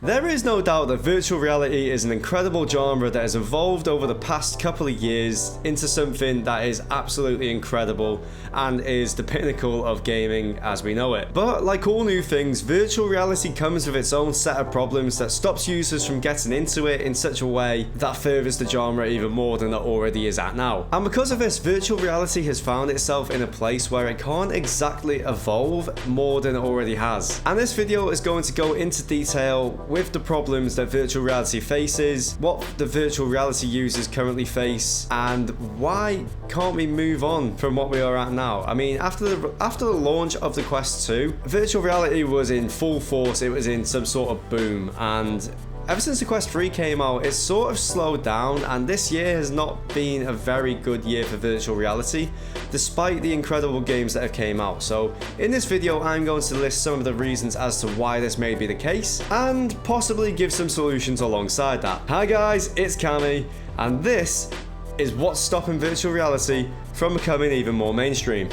There is no doubt that virtual reality is an incredible genre that has evolved over the past couple of years into something that is absolutely incredible and is the pinnacle of gaming as we know it. But like all new things, virtual reality comes with its own set of problems that stops users from getting into it in such a way that furthers the genre even more than it already is at now. And because of this, virtual reality has found itself in a place where it can't exactly evolve more than it already has. And this video is going to go into detail with the problems that virtual reality faces, what the virtual reality users currently face, and why can't we move on from what we are at now. I mean, after the launch of the Quest 2, virtual reality was in full force, it was in some sort of boom, and ever since the Quest 3 came out, it's sort of slowed down, and this year has not been a very good year for virtual reality, despite the incredible games that have came out. So in this video, I'm going to list some of the reasons as to why this may be the case, and possibly give some solutions alongside that. Hi guys, it's Cammy, and this is what's stopping virtual reality from becoming even more mainstream.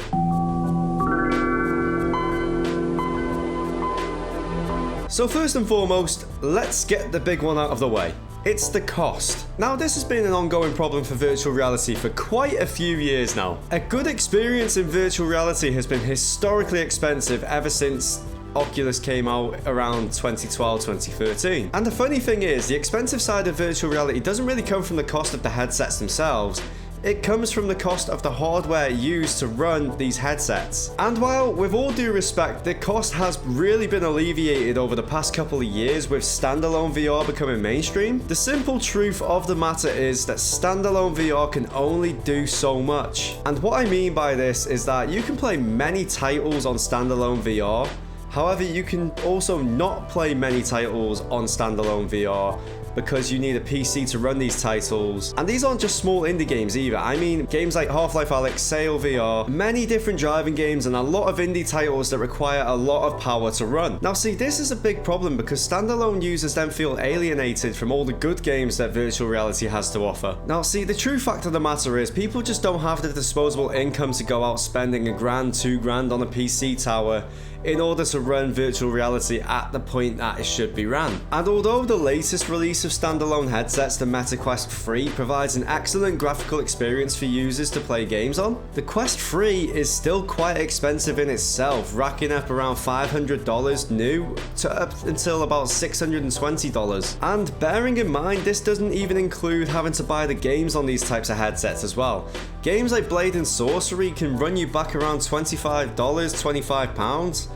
So first and foremost, let's get the big one out of the way. It's the cost. Now, this has been an ongoing problem for virtual reality for quite a few years now. A good experience in virtual reality has been historically expensive ever since Oculus came out around 2012, 2013. And the funny thing is, the expensive side of virtual reality doesn't really come from the cost of the headsets themselves. It comes from the cost of the hardware used to run these headsets. And while, with all due respect, the cost has really been alleviated over the past couple of years with standalone VR becoming mainstream, the simple truth of the matter is that standalone VR can only do so much. And what I mean by this is that you can play many titles on standalone VR, however, you can also not play many titles on standalone VR because you need a PC to run these titles. And these aren't just small indie games either. I mean, games like Half-Life Alyx, Sail VR, many different driving games, and a lot of indie titles that require a lot of power to run. Now see, this is a big problem because standalone users then feel alienated from all the good games that virtual reality has to offer. Now see, the true fact of the matter is people just don't have the disposable income to go out spending $1,000, $2,000 on a PC tower in order to run virtual reality at the point that it should be ran. And although the latest release of standalone headsets, the Meta Quest 3, provides an excellent graphical experience for users to play games on, the Quest 3 is still quite expensive in itself, racking up around $500 new to up until about $620. And bearing in mind, this doesn't even include having to buy the games on these types of headsets as well. Games like Blade and Sorcery can run you back around $25, £25.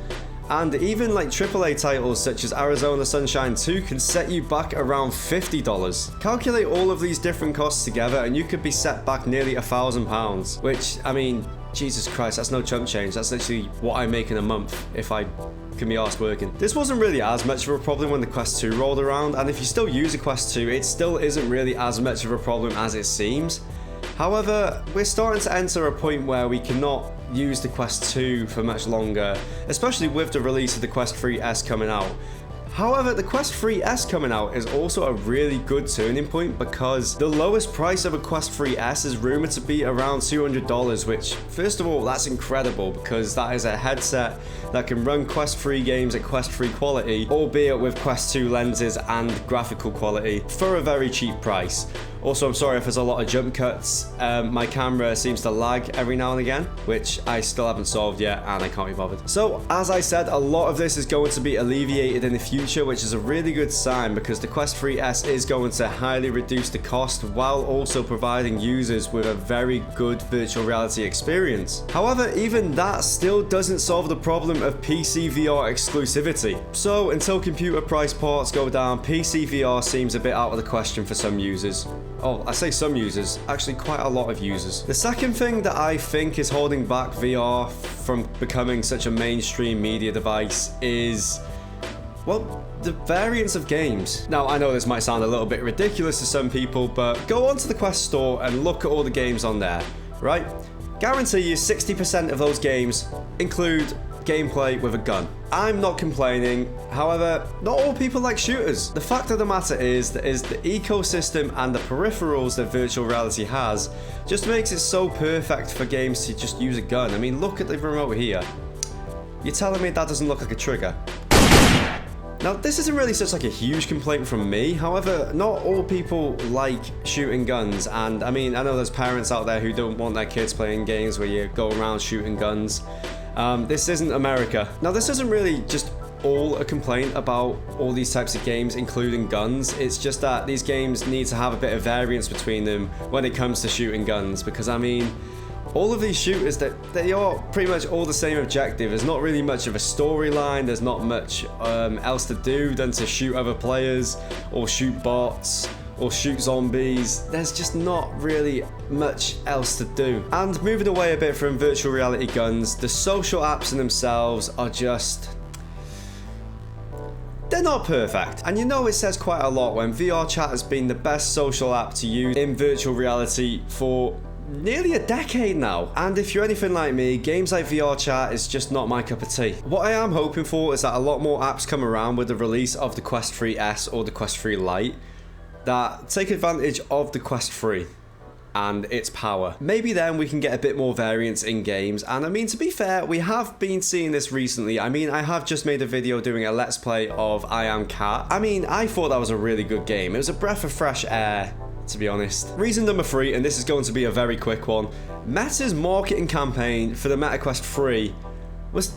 And even like AAA titles such as Arizona Sunshine 2 can set you back around $50. Calculate all of these different costs together and you could be set back nearly £1,000, which, I mean, Jesus Christ, that's no chump change. That's literally what I make in a month if I can be arsed working. This wasn't really as much of a problem when the Quest 2 rolled around, and if you still use a Quest 2, it still isn't really as much of a problem as it seems. However, we're starting to enter a point where we cannot use the Quest 2 for much longer, especially with the release of the Quest 3S coming out. However, the Quest 3S coming out is also a really good turning point because the lowest price of a Quest 3S is rumored to be around $200, which, first of all, that's incredible because that is a headset that can run Quest 3 games at Quest 3 quality, albeit with Quest 2 lenses and graphical quality, for a very cheap price. Also, I'm sorry if there's a lot of jump cuts. My camera seems to lag every now and again, which I still haven't solved yet, and I can't be bothered. So, as I said, a lot of this is going to be alleviated in the future, which is a really good sign because the Quest 3S is going to highly reduce the cost while also providing users with a very good virtual reality experience. However, even that still doesn't solve the problem of PC VR exclusivity. So, until computer price parts go down, PC VR seems a bit out of the question for some users. Oh, I say some users, actually quite a lot of users. The second thing that I think is holding back VR from becoming such a mainstream media device is, well, the variance of games. Now, I know this might sound a little bit ridiculous to some people, but go onto the Quest store and look at all the games on there, right? Guarantee you 60% of those games include gameplay with a gun. I'm not complaining, however, not all people like shooters. The fact of the matter is the ecosystem and the peripherals that virtual reality has just makes it so perfect for games to just use a gun. I mean, look at the remote here. You're telling me that doesn't look like a trigger? Now, this isn't really such like a huge complaint from me. However, not all people like shooting guns, and I mean, I know there's parents out there who don't want their kids playing games where you go around shooting guns. This isn't America. Now, this isn't really just all a complaint about all these types of games, including guns. It's just that these games need to have a bit of variance between them when it comes to shooting guns, because I mean, all of these shooters, they are pretty much all the same objective. There's not really much of a storyline. There's not much else to do than to shoot other players or shoot bots or shoot zombies. There's just not really much else to do. And moving away a bit from virtual reality guns, the social apps in themselves are just... they're not perfect. And you know it says quite a lot when VR chat has been the best social app to use in virtual reality for nearly a decade now. And if you're anything like me, games like VR chat is just not my cup of tea. What I am hoping for is that a lot more apps come around with the release of the Quest 3 S or the Quest 3 Lite that take advantage of the Quest 3 and its power. Maybe then we can get a bit more variance in games. And I mean, to be fair, we have been seeing this recently. I mean, I have just made a video doing a let's play of I Am Cat. I mean, I thought that was a really good game. It was a breath of fresh air, to be honest. Reason number 3, and this is going to be a very quick one, Meta's marketing campaign for the MetaQuest 3 was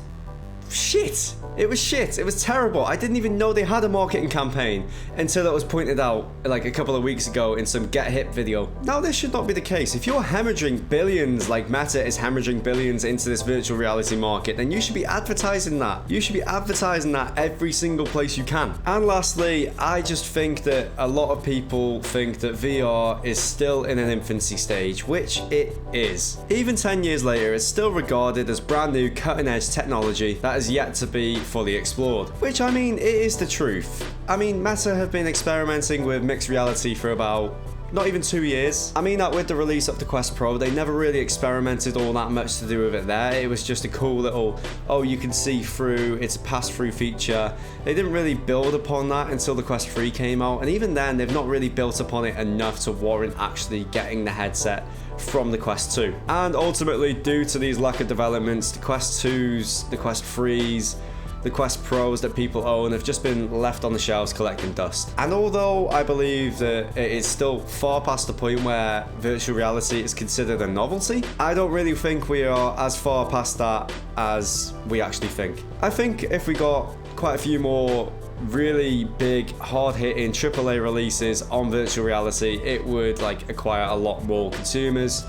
shit. It was shit. It was terrible. I didn't even know they had a marketing campaign until it was pointed out like a couple of weeks ago in some Get Hip video. Now, this should not be the case. If you're hemorrhaging billions, like Meta is hemorrhaging billions into this virtual reality market, then you should be advertising that. You should be advertising that every single place you can. And lastly, I just think that a lot of people think that VR is still in an infancy stage, which it is. Even 10 years later, it's still regarded as brand new cutting-edge technology that is yet to be fully explored. Which, I mean, it is the truth. I mean, Meta have been experimenting with mixed reality for about not even 2 years. I mean that with the release of the Quest Pro, they never really experimented all that much to do with it there. It was just a cool little, oh, you can see through, it's a pass-through feature. They didn't really build upon that until the Quest 3 came out, and even then, they've not really built upon it enough to warrant actually getting the headset from the Quest 2. And ultimately, due to these lack of developments, the Quest 2s, the Quest 3s, the Quest Pros that people own have just been left on the shelves collecting dust. And although I believe that it is still far past the point where virtual reality is considered a novelty, I don't really think we are as far past that as we actually think. I think if we got quite a few more really big, hard-hitting AAA releases on virtual reality, it would like acquire a lot more consumers.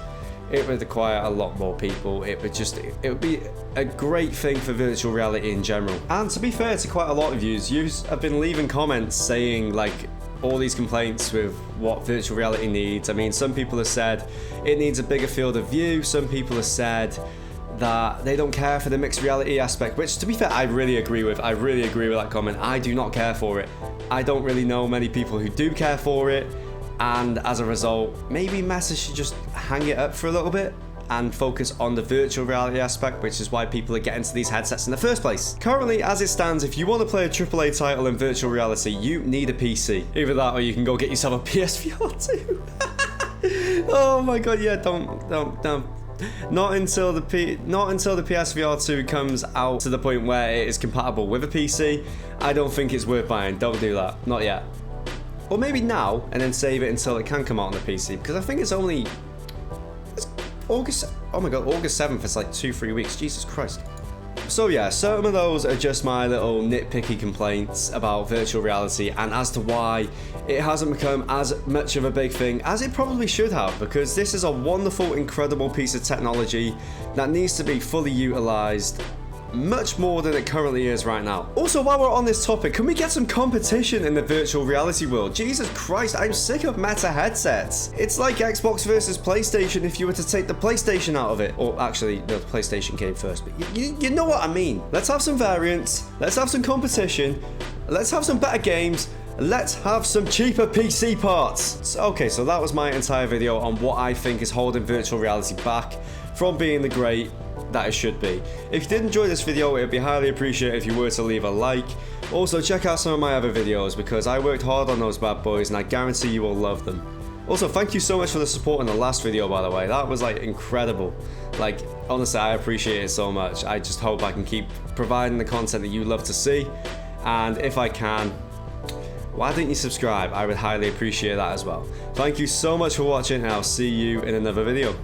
It would acquire a lot more people. It would be a great thing for virtual reality in general. And to be fair to quite a lot of you have been leaving comments saying like all these complaints with what virtual reality needs. I mean, some people have said it needs a bigger field of view. Some people have said that they don't care for the mixed reality aspect, which to be fair, I really agree with. I really agree with that comment. I do not care for it. I don't really know many people who do care for it. And as a result, maybe Meta should just hang it up for a little bit and focus on the virtual reality aspect, which is why people are getting to these headsets in the first place. Currently, as it stands, if you want to play a AAA title in virtual reality, you need a PC. Either that or you can go get yourself a PSVR 2. Oh my god, yeah, don't. Not until the PSVR 2 comes out to the point where it is compatible with a PC, I don't think it's worth buying. Don't do that. Not yet. Or maybe now, and then save it until it can come out on the PC, because I think it's August, oh my god, August 7th, it's like 2-3 weeks, Jesus Christ. So yeah, some of those are just my little nitpicky complaints about virtual reality and as to why it hasn't become as much of a big thing as it probably should have, because this is a wonderful, incredible piece of technology that needs to be fully utilized much more than it currently is right now. Also, while we're on this topic, can we get some competition in the virtual reality world? Jesus Christ, I'm sick of Meta headsets. It's like Xbox versus PlayStation if you were to take the PlayStation out of it. Or actually, the PlayStation came first, but you know what I mean. Let's have some variance. Let's have some competition. Let's have some better games. Let's have some cheaper PC parts. Okay, so that was my entire video on what I think is holding virtual reality back from being the great that it should be. If you did enjoy this video, it would be highly appreciated if you were to leave a like. Also, check out some of my other videos because I worked hard on those bad boys and I guarantee you will love them. Also, thank you so much for the support in the last video, by the way. That was like incredible. Like, honestly, I appreciate it so much. I just hope I can keep providing the content that you love to see. And if I can, why don't you subscribe? I would highly appreciate that as well. Thank you so much for watching, and I'll see you in another video.